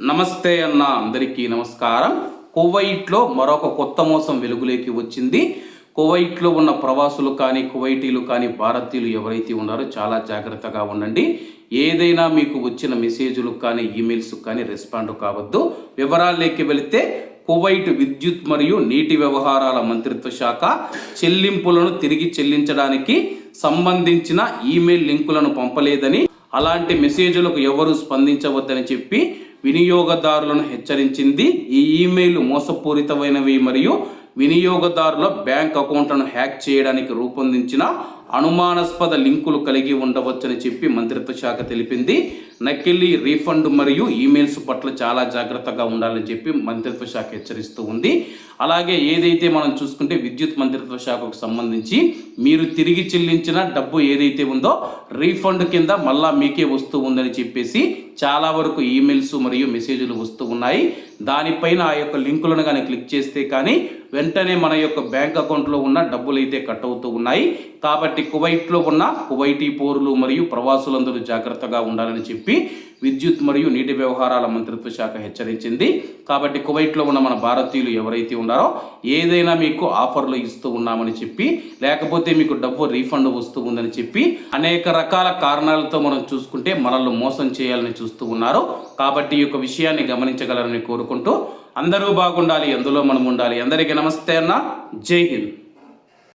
నమస్తే అన్న, అందరికీ నమస్కారం. కువైట్లో మరొక కొత్త మోసం వెలుగులోకి వచ్చింది. కువైట్లో ఉన్న ప్రవాసులు కానీ, కువైటీలు కానీ, భారతీయులు ఎవరైతే ఉన్నారో చాలా జాగ్రత్తగా ఉండండి. ఏదైనా మీకు వచ్చిన మెసేజ్లు కానీ, ఈమెయిల్స్ కానీ రెస్పాండ్ కావద్దు. వివరాల్లోకి వెళితే, కువైట్ విద్యుత్ మరియు నీటి వ్యవహారాల మంత్రిత్వ శాఖ చెల్లింపులను తిరిగి చెల్లించడానికి సంబంధించిన ఈమెయిల్ లింకులను పంపలేదని, అలాంటి మెసేజ్లకు ఎవరు స్పందించవద్దని చెప్పి వినియోగదారులను హెచ్చరించింది. ఈ ఈమెయిల్ మోసపూరితమైనవి మరియు వినియోగదారుల బ్యాంక్ అకౌంట్లను హ్యాక్ చేయడానికి రూపొందించిన అనుమానాస్పద లింకులు కలిగి ఉండవచ్చని చెప్పి మంత్రిత్వ శాఖ తెలిపింది. నకిలీ రీఫండ్ మరియు ఈమెయిల్స్ పట్ల చాలా జాగ్రత్తగా ఉండాలని చెప్పి మంత్రిత్వ శాఖ హెచ్చరిస్తూ ఉంది. అలాగే ఏదైతే మనం చూసుకుంటే విద్యుత్ మంత్రిత్వ శాఖకు సంబంధించి మీరు తిరిగి చెల్లించిన డబ్బు ఏదైతే ఉందో రీఫండ్ కింద మళ్ళా మీకే వస్తూ ఉందని చెప్పేసి చాలా వరకు ఈమెయిల్స్ మరియు మెసేజ్లు వస్తూ ఉన్నాయి. దానిపైన ఆ యొక్క లింకులను కానీ క్లిక్ చేస్తే కానీ వెంటనే మన యొక్క బ్యాంక్ అకౌంట్లో ఉన్న డబ్బులు అయితే కట్ అవుతూ ఉన్నాయి. కాబట్టి కువైట్లో ఉన్న కువైటీ పౌరులు మరియు ప్రవాసులందరూ జాగ్రత్తగా ఉండాలని చెప్పి విద్యుత్ మరియు నీటి వ్యవహారాల మంత్రిత్వ శాఖ హెచ్చరించింది. కాబట్టి కువైట్లో ఉన్న మన భారతీయులు ఎవరైతే ఉన్నారో ఏదైనా మీకు ఆఫర్లు ఇస్తూ ఉన్నామని చెప్పి, లేకపోతే మీకు డబ్బు రీఫండ్ వస్తూ ఉందని చెప్పి అనేక రకాల కారణాలతో మనం చూసుకుంటే మనల్ని మోసం చేయాలని చూస్తూ ఉన్నారు. కాబట్టి ఈ యొక్క విషయాన్ని గమనించగలరని కోరుకుంటూ అందరూ బాగుండాలి, అందులో మనం ఉండాలి. అందరికీ నమస్తే అన్న, జై హింద్.